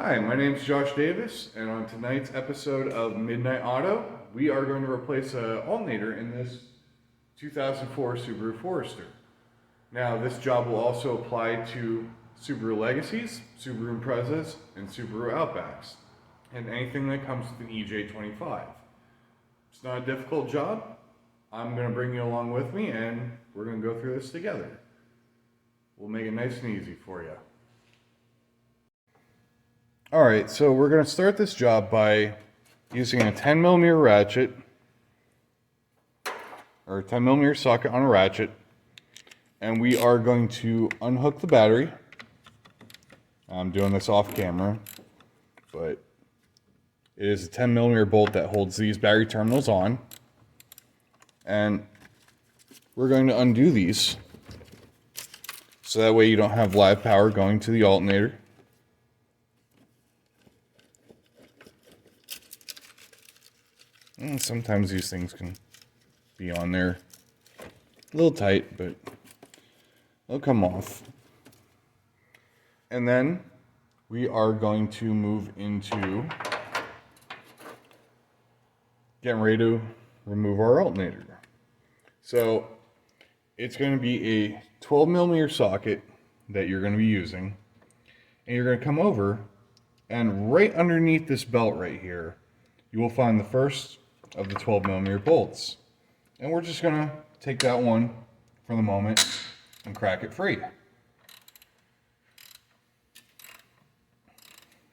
Hi, my name is Josh Davis, and on tonight's episode of Midnight Auto, we are going to replace an alternator in this 2004 Subaru Forester. Now, this job will also apply to Subaru Legacies, Subaru Imprezas, and Subaru Outbacks, and anything that comes with an EJ25. It's not a difficult job. I'm going to bring you along with me, and we're going to go through this together. We'll make it nice and easy for you. Alright, so we're going to start this job by using a 10mm ratchet, or a 10mm socket on a ratchet, and we are going to unhook the battery. I'm doing this off camera, but it is a 10mm bolt that holds these battery terminals on, and we're going to undo these, so that way you don't have live power going to the alternator. And sometimes these things can be on there a little tight, but they'll come off. And then we are going to move into getting ready to remove our alternator. So it's going to be a 12mm socket that you're going to be using, and you're going to come over, and right underneath this belt right here, you will find the first of the 12mm bolts. And we're just going to take that one for the moment and crack it free.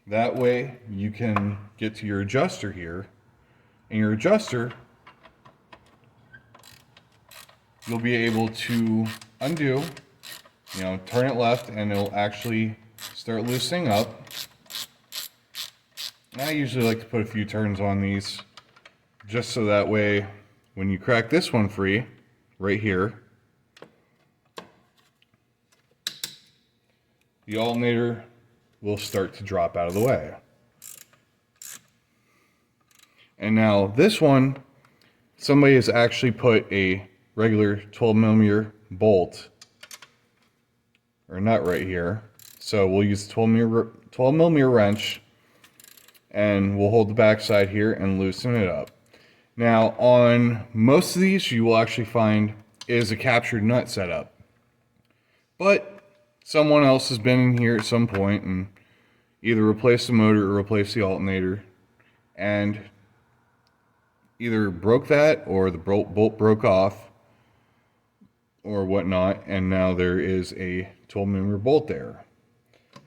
That way you can get to your adjuster here, and your adjuster, you'll be able to undo, turn it left, and it'll actually start loosening up. And I usually like to put a few turns on these, just so that way when you crack this one free, right here, the alternator will start to drop out of the way. And now this one, somebody has actually put a regular 12mm bolt or nut right here. So we'll use 12mm wrench, and we'll hold the backside here and loosen it up. Now, on most of these, you will actually find is a captured nut setup. But someone else has been in here at some point and either replaced the motor or replaced the alternator, and either broke that or the bolt broke off or whatnot, and now there is a 12mm bolt there.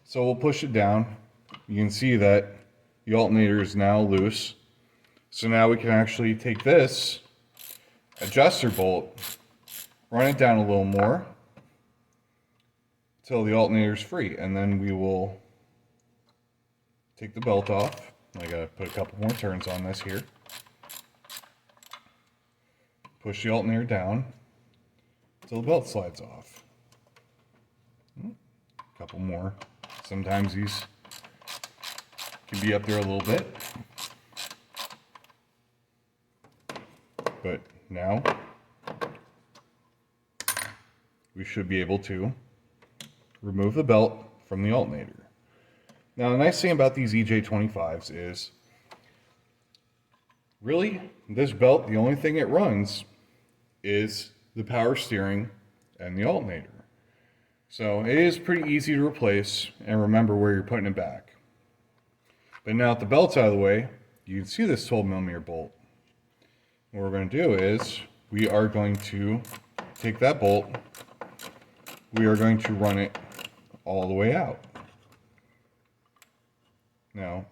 So we'll push it down. You can see that the alternator is now loose. So now we can actually take this adjuster bolt, run it down a little more until the alternator is free, and then we will take the belt off. I gotta put a couple more turns on this here. Push the alternator down until the belt slides off. A couple more. Sometimes these can be up there a little bit. But now we should be able to remove the belt from the alternator. Now, the nice thing about these EJ25s is really this belt, the only thing it runs is the power steering and the alternator. So it is pretty easy to replace and remember where you're putting it back. But now that the belt's out of the way, you can see this 12mm bolt. What we're going to do is we are going to take that bolt, we are going to run it all the way out. Now,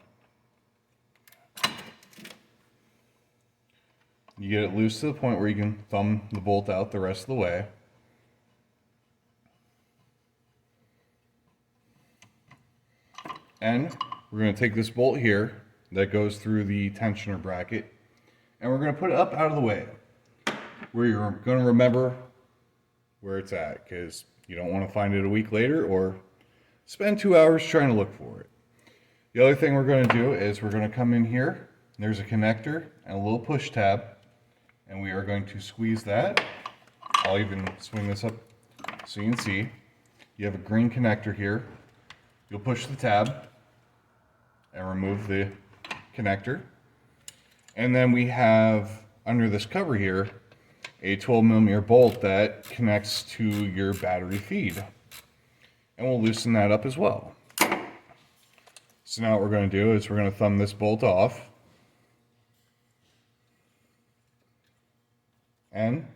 you get it loose to the point where you can thumb the bolt out the rest of the way. And we're going to take this bolt here that goes through the tensioner bracket, and we're going to put it up out of the way where you're going to remember where it's at, because you don't want to find it a week later or spend 2 hours trying to look for it. The other thing we're going to do is we're going to come in here. There's a connector and a little push tab, and we are going to squeeze that. I'll even swing this up so you can see. You have a green connector here. You'll push the tab, and remove the connector. And then we have, under this cover here, a 12mm bolt that connects to your battery feed. And we'll loosen that up as well. So now what we're going to do is we're going to thumb this bolt off. And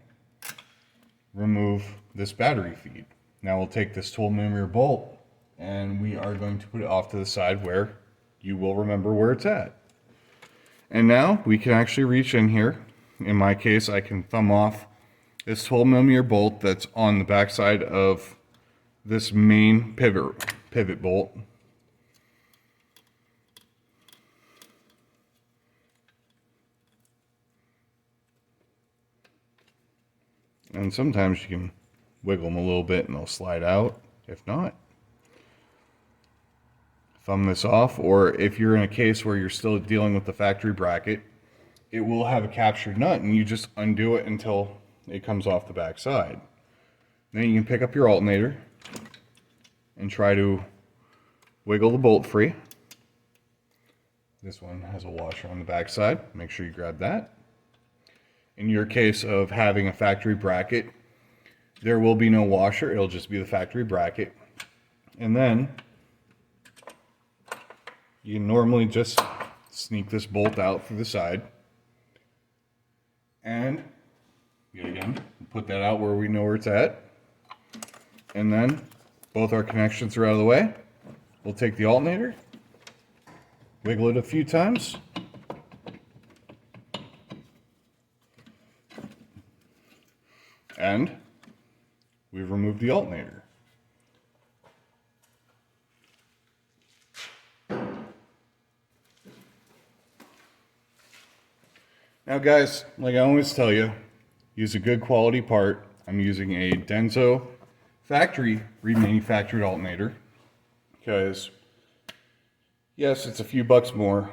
remove this battery feed. Now we'll take this 12mm bolt and we are going to put it off to the side where you will remember where it's at. And now we can actually reach in here. In my case, I can thumb off this 12mm bolt that's on the back side of this main pivot bolt. And sometimes you can wiggle them a little bit and they'll slide out. If not, thumb this off. Or if you're in a case where you're still dealing with the factory bracket, it will have a captured nut and you just undo it until it comes off the back side. Then you can pick up your alternator and try to wiggle the bolt free. This one has a washer on the back side. Make sure you grab that. In your case of having a factory bracket, there will be no washer. It'll just be the factory bracket. And then you normally just sneak this bolt out through the side. And yet again, put that out where we know where it's at. And then both our connections are out of the way. We'll take the alternator, wiggle it a few times. And we've removed the alternator. Now guys, like I always tell you, use a good quality part. I'm using a Denso factory remanufactured alternator because yes, it's a few bucks more,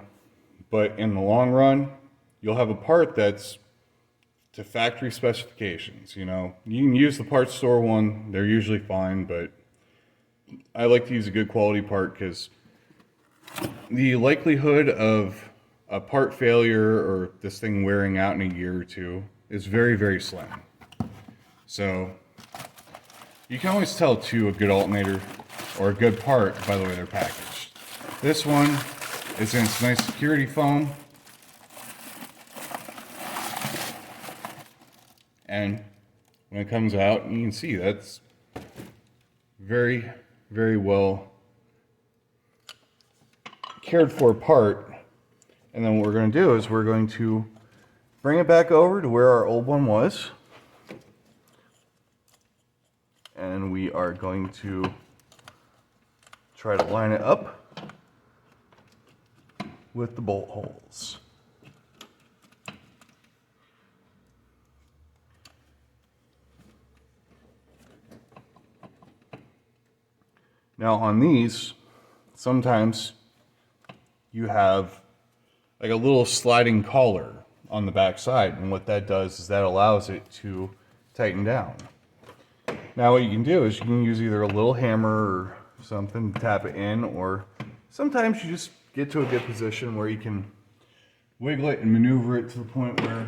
but in the long run, you'll have a part that's to factory specifications. You know, you can use the parts store one, they're usually fine, but I like to use a good quality part because the likelihood of a part failure or this thing wearing out in a year or two is very, very slim. So you can always tell too a good alternator or a good part by the way they're packaged. This one is in its nice security foam. And when it comes out, you can see that's very, very well cared for part. And then what we're going to do is we're going to bring it back over to where our old one was. And we are going to try to line it up with the bolt holes. Now on these, sometimes you have like a little sliding collar on the back side, and what that does is that allows it to tighten down. Now what you can do is you can use either a little hammer or something to tap it in, or sometimes you just get to a good position where you can wiggle it and maneuver it to the point where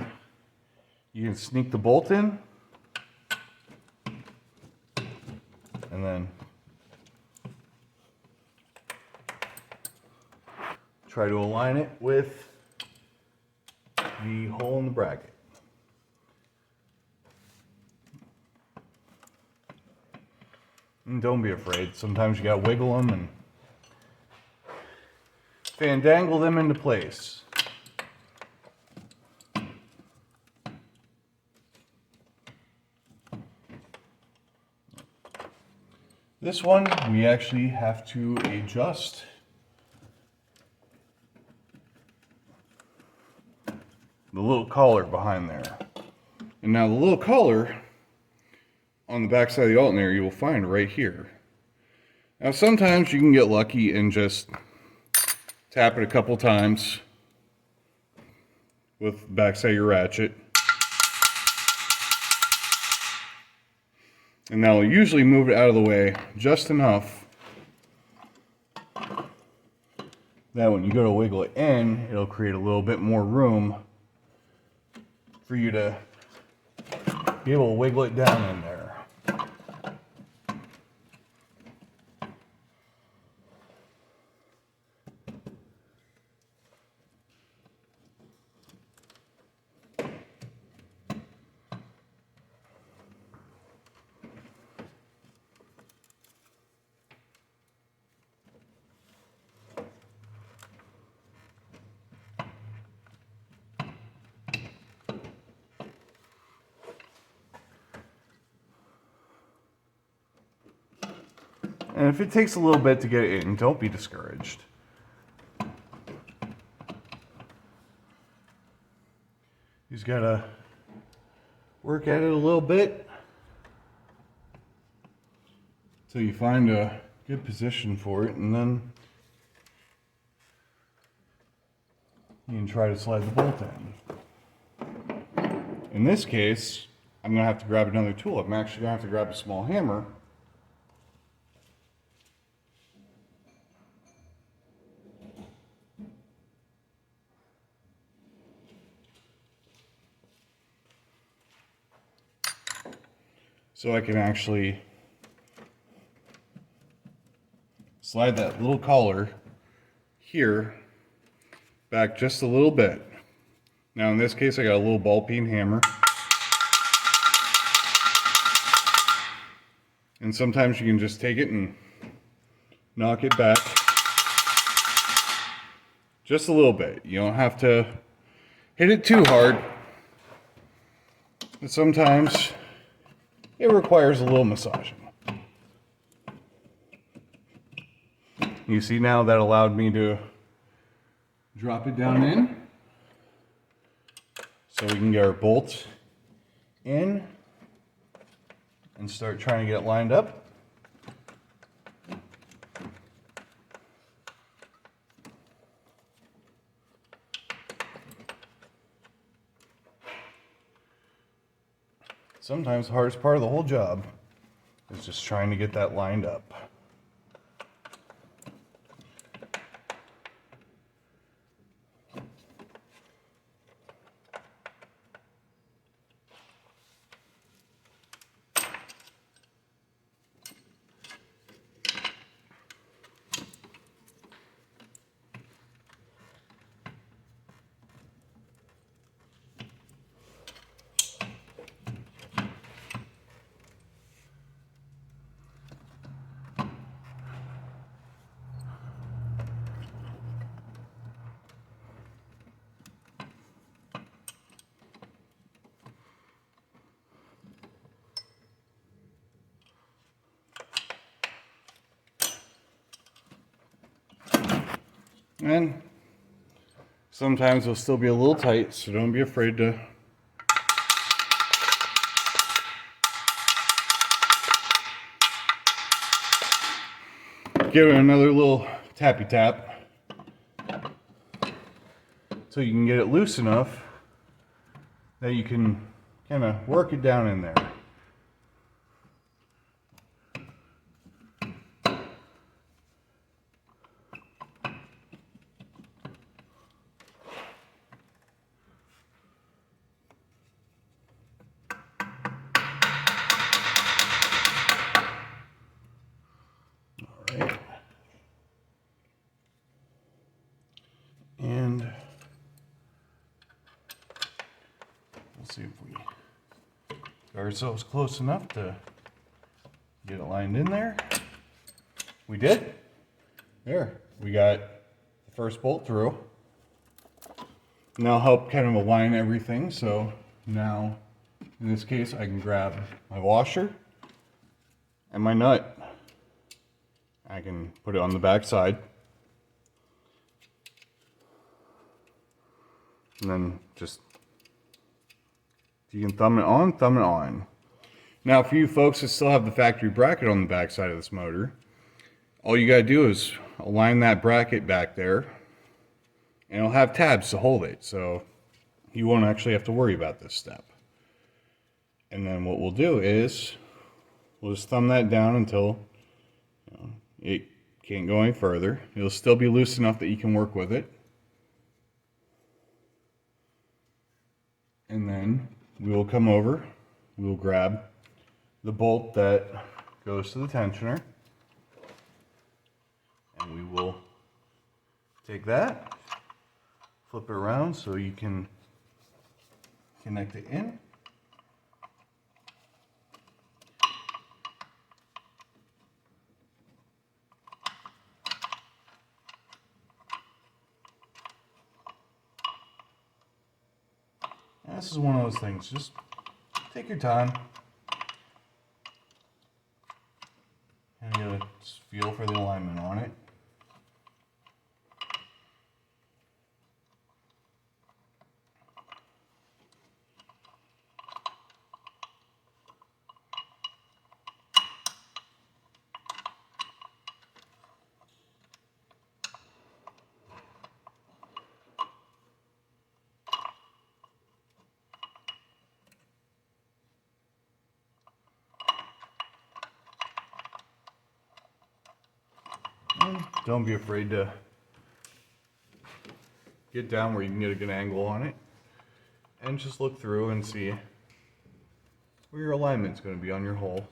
you can sneak the bolt in and then try to align it with the hole in the bracket. And don't be afraid. Sometimes you gotta wiggle them and fandangle them into place. This one, we actually have to adjust the little collar behind there. And now the little collar on the back side of the alternator you will find right here. Now sometimes you can get lucky and just tap it a couple times with the back side of your ratchet. And now I'll usually move it out of the way just enough That when you go to wiggle it in, it'll create a little bit more room for you to be able to wiggle it down in there. And if it takes a little bit to get it in, don't be discouraged. You just gotta work at it a little bit until you find a good position for it, and then you can try to slide the bolt in. In this case, I'm gonna have to grab another tool. I'm actually gonna have to grab a small hammer. So I can actually slide that little collar here back just a little bit. Now in this case I got a little ball peen hammer. And sometimes you can just take it and knock it back just a little bit. You don't have to hit it too hard, but sometimes it requires a little massaging. You see now that allowed me to drop it down in so we can get our bolts in and start trying to get it lined up. Sometimes the hardest part of the whole job is just trying to get that lined up. And sometimes it'll still be a little tight, so don't be afraid to give it another little tappy tap so you can get it loose enough that you can kind of work it down in there. And we'll see if we get ourselves close enough to get it lined in there. We did. There, we got the first bolt through. And that'll help kind of align everything. So now, in this case, I can grab my washer and my nut. I can put it on the back side. And then just, you can thumb it on, thumb it on. Now for you folks that still have the factory bracket on the back side of this motor, all you gotta do is align that bracket back there, and it'll have tabs to hold it, so you won't actually have to worry about this step. And then what we'll do is, we'll just thumb that down until it Can't go any further. It'll still be loose enough that you can work with it. And then we will come over, we will grab the bolt that goes to the tensioner, and we will take that, flip it around so you can connect it in. And this is one of those things, just take your time and you just feel for the alignment on it. And don't be afraid to get down where you can get a good angle on it, and just look through and see where your alignment's going to be on your hole.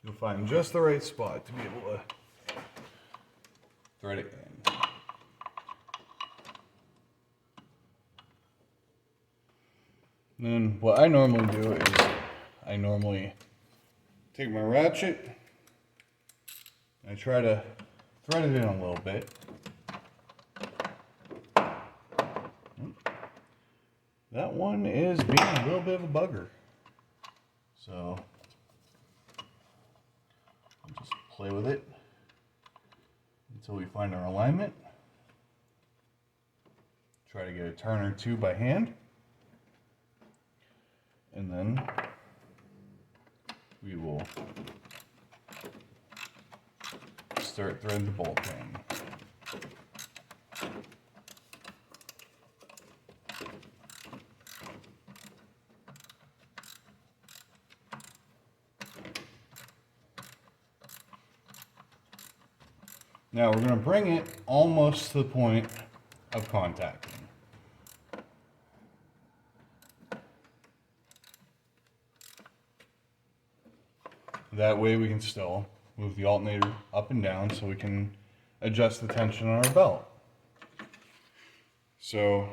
You'll find just the right spot to be able to thread it in. And then what I normally do is I normally take my ratchet, I try to thread it in a little bit. That one is being a little bit of a bugger. So I'll just play with it until we find our alignment. Try to get a turn or two by hand. And then we will start threading the bolt in. Now we're going to bring it almost to the point of contacting. That way we can still move the alternator up and down so we can adjust the tension on our belt. So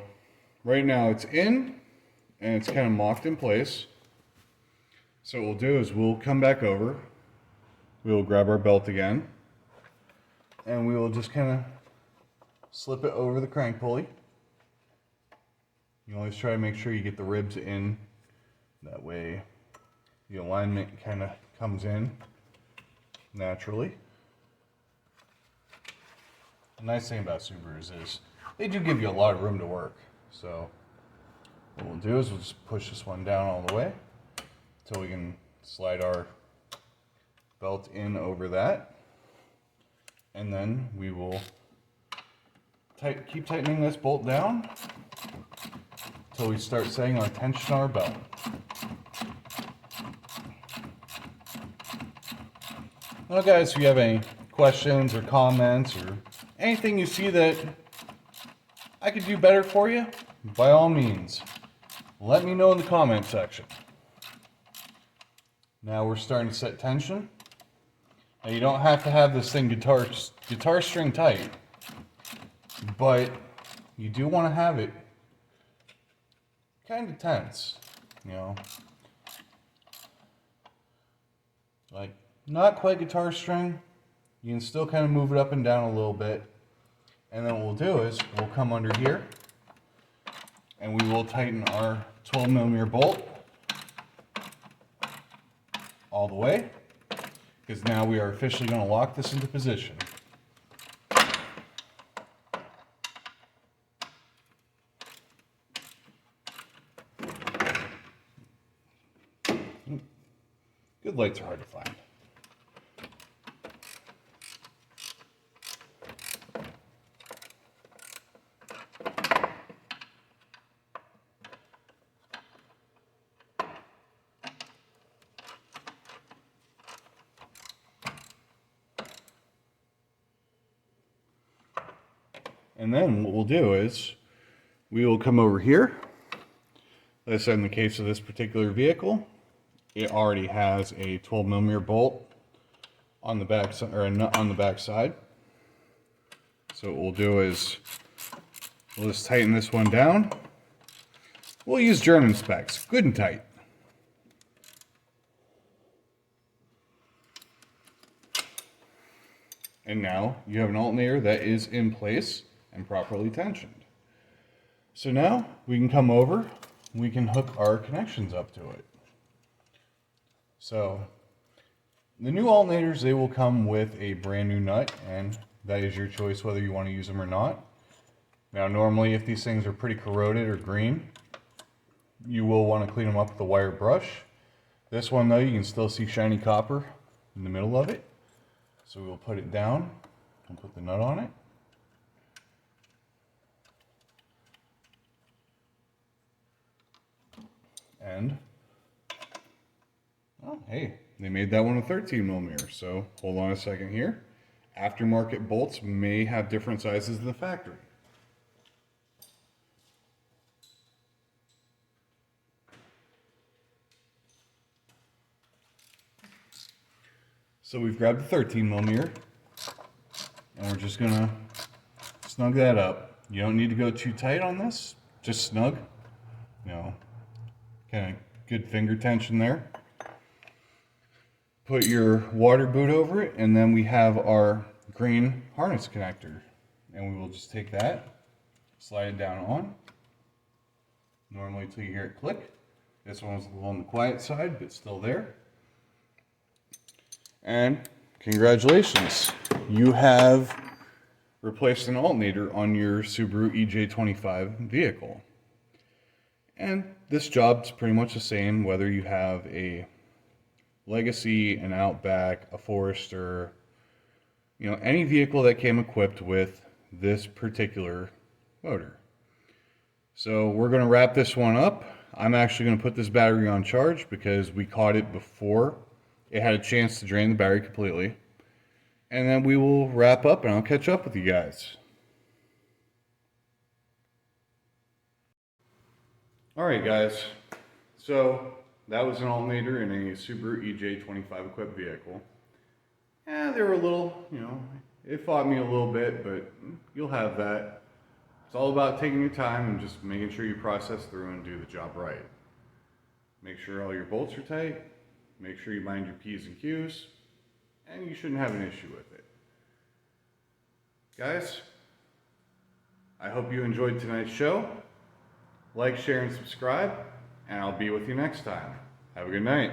right now it's in and it's kind of mocked in place. So what we'll do is we'll come back over, we'll grab our belt again, and we will just kind of slip it over the crank pulley. You always try to make sure you get the ribs in, that way the alignment kind of comes in naturally. The nice thing about Subarus is they do give you a lot of room to work. So what we'll do is we'll just push this one down all the way until we can slide our belt in over that. And then we will keep tightening this bolt down until we start setting our tension on our belt. Well guys, if you have any questions or comments or anything you see that I could do better for you, by all means, let me know in the comment section. Now we're starting to set tension. Now you don't have to have this thing guitar string tight, but you do want to have it kind of tense, you know. Like, not quite guitar string. You can still kind of move it up and down a little bit. And then what we'll do is we'll come under here and we will tighten our 12mm bolt all the way, because now we are officially going to lock this into position. Good lights are hard to find. And then what we'll do is we will come over here. Like I said, in the case of this particular vehicle, it already has a 12mm bolt on the back side, or on the back side. So what we'll do is we'll just tighten this one down. We'll use German specs, good and tight. And now you have an alternator that is in place and properly tensioned. So now we can come over, we can hook our connections up to it. So the new alternators, they will come with a brand new nut, and that is your choice whether you want to use them or not. Now normally if these things are pretty corroded or green, you will want to clean them up with a wire brush. This one though, you can still see shiny copper in the middle of it. So we will put it down and put the nut on it. And, oh, hey, they made that one a 13mm, so hold on a second here. Aftermarket bolts may have different sizes than the factory. So we've grabbed the 13mm, and we're just gonna snug that up. You don't need to go too tight on this, just snug, you know, kind of good finger tension there. Put your water boot over it, and then we have our green harness connector. And we will just take that, slide it down on, normally until you hear it click. This one's a little on the quiet side, but still there. And congratulations, you have replaced an alternator on your Subaru EJ25 vehicle. And this job's pretty much the same whether you have a Legacy, an Outback, a Forester, you know, any vehicle that came equipped with this particular motor. So we're going to wrap this one up. I'm actually going to put this battery on charge because we caught it before it had a chance to drain the battery completely. And then we will wrap up and I'll catch up with you guys. Alright guys, so that was an alternator in a Subaru EJ25 equipped vehicle. Yeah, they were a little, you know, it fought me a little bit, but you'll have that. It's all about taking your time and just making sure you process through and do the job right. Make sure all your bolts are tight, make sure you mind your P's and Q's, and you shouldn't have an issue with it. Guys, I hope you enjoyed tonight's show. Like, share, and subscribe, and I'll be with you next time. Have a good night.